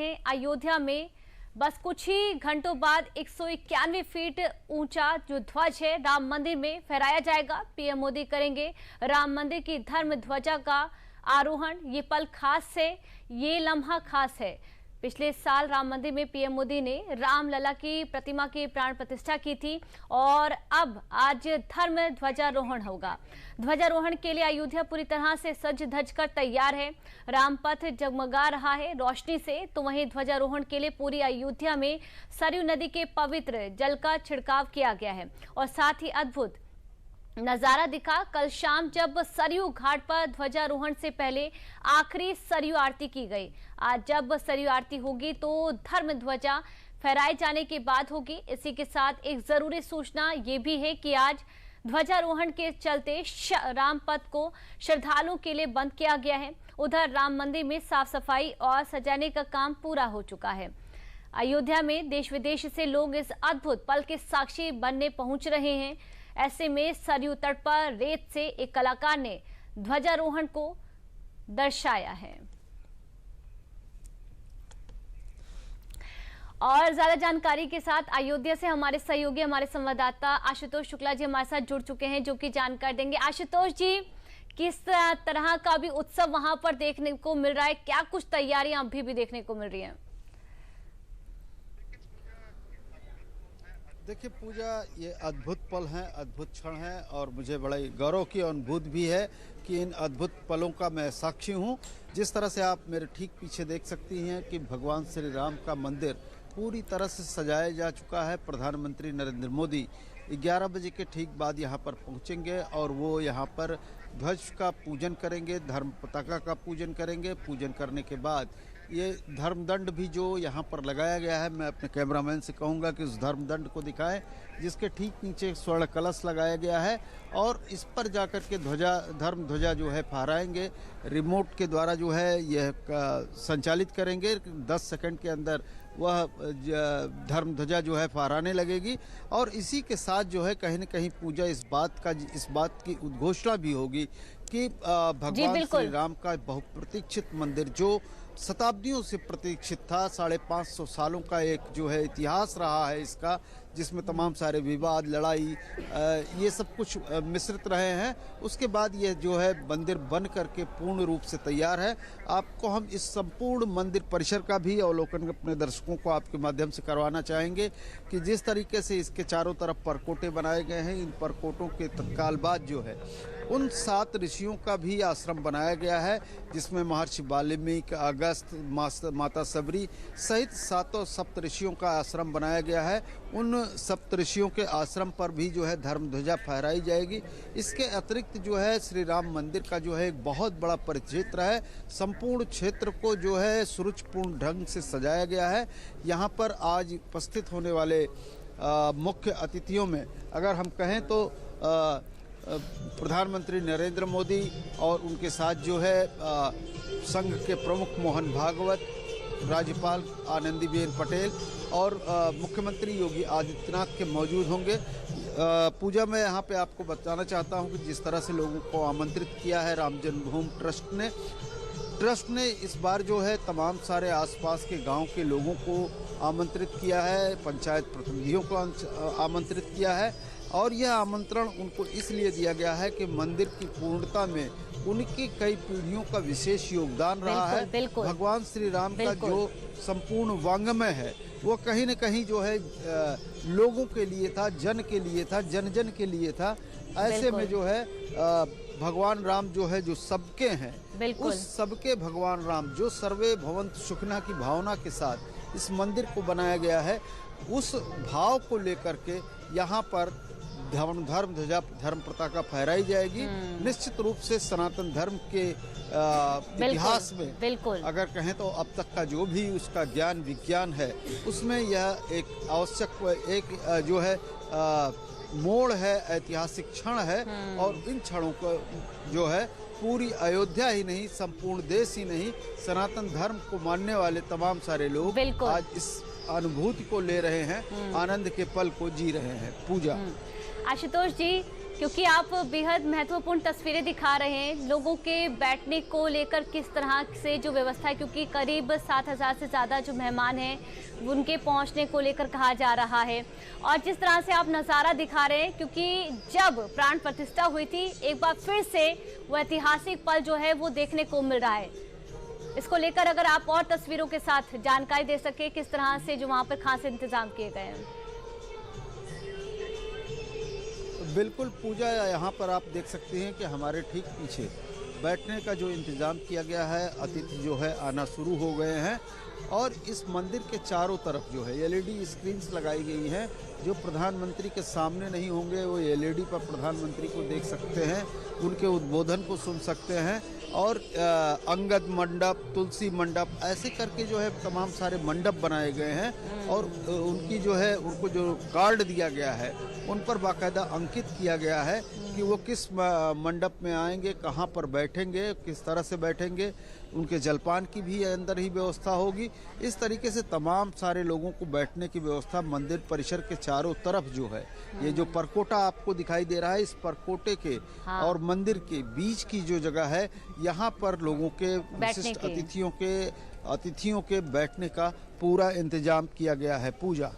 अयोध्या में बस कुछ ही घंटों बाद 191 फीट ऊंचा जो ध्वज है राम मंदिर में फहराया जाएगा। पीएम मोदी करेंगे राम मंदिर की धर्म ध्वजा का आरोहण। ये पल खास है, ये लम्हा खास है। पिछले साल राम मंदिर में पीएम मोदी ने रामलला की प्रतिमा की प्राण प्रतिष्ठा की थी और अब आज धर्म ध्वजारोहण होगा। ध्वजारोहण के लिए अयोध्या पूरी तरह से सज धज कर तैयार है। रामपथ जगमगा रहा है रोशनी से, तो वहीं ध्वजारोहण के लिए पूरी अयोध्या में सरयू नदी के पवित्र जल का छिड़काव किया गया है और साथ ही अद्भुत नजारा दिखा कल शाम जब सरयू घाट पर ध्वजारोहण से पहले आखिरी सरयू आरती की गई। आज जब सरयू आरती होगी तो धर्म ध्वजा फहराए जाने के बाद होगी। इसी के साथ एक जरूरी सूचना ये भी है कि आज ध्वजारोहण के चलते रामपथ को श्रद्धालुओं के लिए बंद किया गया है। उधर राम मंदिर में साफ सफाई और सजाने का काम पूरा हो चुका है। अयोध्या में देश विदेश से लोग इस अद्भुत पल के साक्षी बनने पहुंच रहे हैं। ऐसे में सरयू तट पर रेत से एक कलाकार ने ध्वजारोहण को दर्शाया है। और ज्यादा जानकारी के साथ अयोध्या से हमारे सहयोगी, हमारे संवाददाता आशुतोष शुक्ला जी हमारे साथ जुड़ चुके हैं, जो कि जानकारी देंगे। आशुतोष जी, किस तरह का भी उत्सव वहां पर देखने को मिल रहा है? क्या कुछ तैयारियां अभी भी देखने को मिल रही हैं? देखिए पूजा, ये अद्भुत पल हैं, अद्भुत क्षण हैं और मुझे बड़े गौरव की अनुभूति भी है कि इन अद्भुत पलों का मैं साक्षी हूँ। जिस तरह से आप मेरे ठीक पीछे देख सकती हैं कि भगवान श्री राम का मंदिर पूरी तरह से सजाया जा चुका है। प्रधानमंत्री नरेंद्र मोदी 11 बजे के ठीक बाद यहाँ पर पहुँचेंगे और वो यहाँ पर ध्वज का पूजन करेंगे, धर्म पताका का पूजन करेंगे। पूजन करने के बाद ये धर्मदंड भी जो यहाँ पर लगाया गया है, मैं अपने कैमरामैन से कहूँगा कि उस धर्मदंड को दिखाएं, जिसके ठीक नीचे स्वर्ण कलश लगाया गया है और इस पर जाकर के धर्म ध्वजा जो है फहराएंगे। रिमोट के द्वारा जो है यह संचालित करेंगे। 10 सेकंड के अंदर वह धर्म ध्वजा जो है फहराने लगेगी और इसी के साथ जो है कहीं न कहीं पूजा इस बात की उद्घोषणा भी होगी कि भगवान श्री राम का बहुप्रतीक्षित मंदिर जो शताब्दियों से प्रतीक्षित था, 550 सालों का एक जो है इतिहास रहा है इसका, जिसमें तमाम सारे विवाद, लड़ाई, ये सब कुछ मिश्रित रहे हैं। उसके बाद ये जो है मंदिर बन करके पूर्ण रूप से तैयार है। आपको हम इस संपूर्ण मंदिर परिसर का भी अवलोकन अपने दर्शकों को आपके माध्यम से करवाना चाहेंगे कि जिस तरीके से इसके चारों तरफ परकोटे बनाए गए हैं, इन परकोटों के तत्काल बाद जो है उन 7 ऋषियों का भी आश्रम बनाया गया है, जिसमें महर्षि वाल्मीकि, अगस्त, माता सबरी सहित 7 सप्त ऋषियों का आश्रम बनाया गया है। उन सप्त ऋषियों के आश्रम पर भी जो है धर्म ध्वजा फहराई जाएगी। इसके अतिरिक्त जो है श्री राम मंदिर का जो है एक बहुत बड़ा परिक्षेत्र है। संपूर्ण क्षेत्र को जो है सुरुचिपूर्ण ढंग से सजाया गया है। यहाँ पर आज उपस्थित होने वाले मुख्य अतिथियों में अगर हम कहें तो प्रधानमंत्री नरेंद्र मोदी और उनके साथ जो है संघ के प्रमुख मोहन भागवत, राज्यपाल आनंदीबेन पटेल और मुख्यमंत्री योगी आदित्यनाथ के मौजूद होंगे। पूजा में यहाँ पे आपको बताना चाहता हूँ कि जिस तरह से लोगों को आमंत्रित किया है राम जन्मभूमि ट्रस्ट ने इस बार जो है तमाम सारे आसपास के गांव के लोगों को आमंत्रित किया है, पंचायत प्रतिनिधियों को आमंत्रित किया है और यह आमंत्रण उनको इसलिए दिया गया है कि मंदिर की पूर्णता में उनकी कई पीढ़ियों का विशेष योगदान रहा है। भगवान श्री राम का जो संपूर्ण वांग्मय है वो कहीं न कहीं जो है लोगों के लिए था, जन के लिए था, जन जन के लिए था। ऐसे में जो है भगवान राम जो है जो सबके हैं, उस सबके भगवान राम जो सर्वे भवन्तु सुखिनः की भावना के साथ इस मंदिर को बनाया गया है, उस भाव को लेकर के यहाँ पर धर्म ध्वजा धर्म पताका फहराई जाएगी। निश्चित रूप से सनातन धर्म के इतिहास में अगर कहें तो अब तक का जो भी उसका ज्ञान विज्ञान है उसमें यह एक आवश्यक एक जो है मोड़ है, ऐतिहासिक क्षण है और इन क्षणों को जो है पूरी अयोध्या ही नहीं, संपूर्ण देश ही नहीं, सनातन धर्म को मानने वाले तमाम सारे लोग आज इस अनुभूति को ले रहे हैं, आनंद के पल को जी रहे हैं। पूजा आशुतोष जी, क्योंकि आप बेहद महत्वपूर्ण तस्वीरें दिखा रहे हैं लोगों के बैठने को लेकर, किस तरह से जो व्यवस्था है, क्योंकि करीब 7,000 से ज़्यादा जो मेहमान हैं उनके पहुंचने को लेकर कहा जा रहा है। और जिस तरह से आप नज़ारा दिखा रहे हैं, क्योंकि जब प्राण प्रतिष्ठा हुई थी, एक बार फिर से वो ऐतिहासिक पल जो है वो देखने को मिल रहा है। इसको लेकर अगर आप और तस्वीरों के साथ जानकारी दे सके, किस तरह से जो वहाँ पर खास इंतजाम किए गए हैं। बिल्कुल पूजा, यहाँ पर आप देख सकते हैं कि हमारे ठीक पीछे बैठने का जो इंतज़ाम किया गया है, अतिथि जो है आना शुरू हो गए हैं और इस मंदिर के चारों तरफ जो है एलईडी स्क्रीन्स लगाई गई हैं। जो प्रधानमंत्री के सामने नहीं होंगे वो एलईडी पर प्रधानमंत्री को देख सकते हैं, उनके उद्बोधन को सुन सकते हैं। और अंगद मंडप, तुलसी मंडप, ऐसे करके जो है तमाम सारे मंडप बनाए गए हैं और उनकी जो है उनको जो कार्ड दिया गया है उन पर बाकायदा अंकित किया गया है कि वो किस मंडप में आएंगे, कहाँ पर बैठेंगे, किस तरह से बैठेंगे। उनके जलपान की भी अंदर ही व्यवस्था होगी। इस तरीके से तमाम सारे लोगों को बैठने की व्यवस्था मंदिर परिसर के चारों तरफ जो है, ये जो परकोटा आपको दिखाई दे रहा है, इस परकोटे के और मंदिर के बीच की जो जगह है, यहाँ पर लोगों के विशिष्ट अतिथियों के बैठने का पूरा इंतजाम किया गया है। पूजा